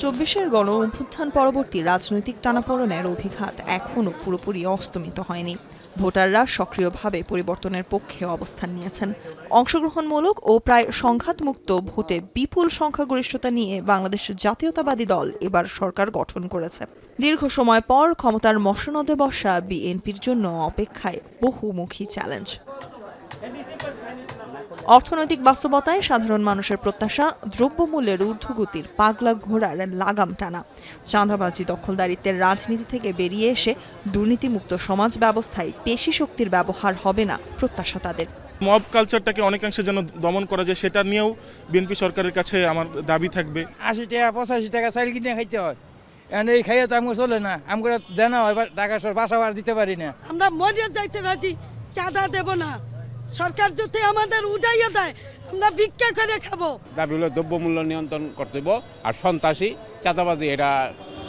চব্বিশের গণ অভ্যুত্থান পরবর্তী রাজনৈতিক টানাপোড়েনের অভিঘাত এখনও পুরোপুরি অস্তমিত হয়নি। ভোটাররা সক্রিয়ভাবে পরিবর্তনের পক্ষে অবস্থান নিয়েছেন। অংশগ্রহণমূলক ও প্রায় সংঘাতমুক্ত ভোটে বিপুল সংখ্যাগরিষ্ঠতা নিয়ে বাংলাদেশ জাতীয়তাবাদী দল এবার সরকার গঠন করেছে। দীর্ঘ সময় পর ক্ষমতার মসনদে বসা বিএনপির জন্য অপেক্ষায় বহুমুখী চ্যালেঞ্জ। অর্থনৈতিক বাস্তবতায় সাধারণ মানুষের প্রত্যাশা দ্রব্যমূল্যের ঊর্ধ্বগতির পাগলা ঘোড়ার লাগাম টানা, চাঁদাবাজি দখলদারিত্বের রাজনীতি থেকে বেরিয়ে এসে দুর্নীতিমুক্ত সমাজ ব্যবস্থায় পেশি শক্তির ব্যবহার হবে না প্রত্যাশা তাদের। মব কালচারটাকে অনেকাংশে যেন দমন করা যায় সেটা নিয়েও বিএনপি সরকারের কাছে আমার দাবি থাকবে। ৮০ টাকা ৮৫ টাকা চাইল কিনে খাইতে হয়, এখন এই খাইয়ে তো আমাকে চলে না, আমরা জানা হয় টাকা বাসা ভাড়া দিতে পারি না। আমরা মরিয়া যাইতে রাজি, চাঁদা দেব না। সরকার যদি আমাদের উঠাইয়া দেয় আমরা ভিক্ষা করে খাবো। দাবি হলো দ্রব্যমূল্য নিয়ন্ত্রণ করতে হবে আর সন্ত্রাসী চাঁদাবাজি এটা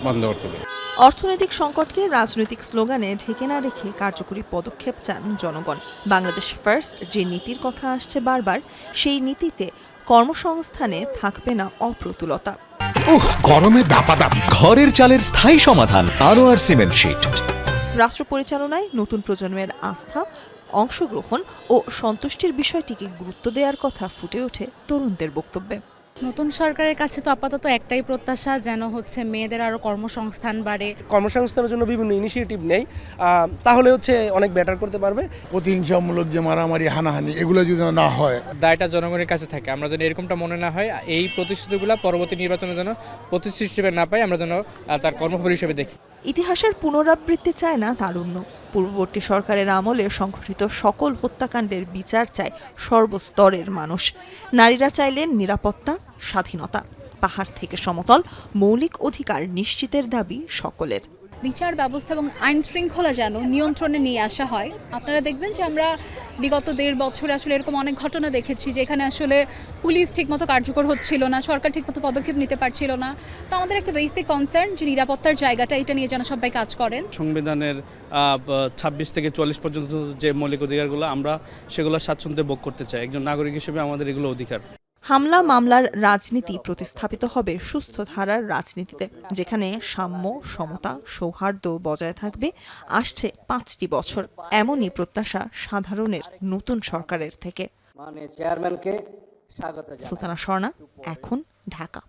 বন্ধ করতে হবে। অর্থনৈতিক সংকটকে রাজনৈতিক স্লোগানে ঢেকে না রেখে কার্যকরী পদক্ষেপ চান জনগণ। বাংলাদেশ ফার্স্ট যে নীতির কথা আসছে বারবার, সেই নীতিতে কর্মসংস্থানে থাকবে না অপ্রতুলতা। গরমে দাপাদাপি ঘরের চালের স্থায়ী সমাধান আনোয়ার সিমেন্ট শীট। রাষ্ট্র পরিচালনায় নতুন প্রজন্মের আস্থা, অংশগ্রহণ ও সন্তুষ্টির বিষয়টিকে গুরুত্ব দেওয়ার কথা ফুটে ওঠে তরুণদের বক্তব্যে। নতুন সরকারের কাছে তো আপাতত একটাই প্রত্যাশা, যেন মেয়েদের আরো কর্মসংস্থান বাড়ে। কর্মসংস্থানের জন্য বিভিন্ন ইনিশিয়েটিভ নেই, তাহলে অনেক বেটার করতে পারবে। প্রতিহিংসামূলক যে মারামারি হানাহানি এগুলো যদি না হয়, দায়টা জনগণের কাছে থাকে। আমরা যেন এরকমটা মনে না হয়, এই প্রতিশ্রুতিগুলো পরবর্তী নির্বাচনের জন্য প্রতিশ্রুতি হিসেবে না পাই, আমরা যেন তার কর্মফল হিসেবে দেখি। ইতিহাসের পুনরাবৃত্তি চায় না তারুণ্য। পূর্ববর্তী সরকারের আমলে সংঘটিত সকল হত্যাকাণ্ডের বিচার চায় সর্বস্তরের মানুষ। নারীরা চাইলেন নিরাপত্তা, স্বাধীনতা। পাহাড় থেকে সমতল মৌলিক অধিকার নিশ্চিতের দাবি সকলের। বিচার ব্যবস্থা এবং আইন শৃঙ্খলা যেন নিয়ন্ত্রণে নিয়ে আসা হয়। আপনারা দেখবেন যে আমরা বিগত ১.৫ বছরে আসলে এরকম অনেক ঘটনা দেখেছি যেখানে আসলে পুলিশ ঠিকমতো কার্যকর হচ্ছিল না, সরকার ঠিকমতো পদক্ষেপ নিতে পারছিল না। তো আমাদের একটা বেসিক কনসার্ন যে নিরাপত্তার জায়গাটা, এটা নিয়ে যেন সবাই কাজ করেন। সংবিধানের ২৬ থেকে ৪৪ পর্যন্ত যে মৌলিক অধিকারগুলো, আমরা সেগুলো স্বাচ্ছন্দ্যে ভোগ করতে চাই। একজন নাগরিক হিসেবে আমাদের এগুলো অধিকার। হামলা মামলার রাজনীতি প্রতিস্থাপিত হবে সুস্থ ধারার রাজনীতিতে, যেখানে সাম্য, সমতা, সৌহার্দ্য বজায় থাকবে। আসছে ৫টি বছর, এমনই প্রত্যাশা সাধারণের নতুন সরকারের থেকে। চেয়ারম্যানকে স্বাগত। সুলতানা স্বর্ণা, এখন, ঢাকা।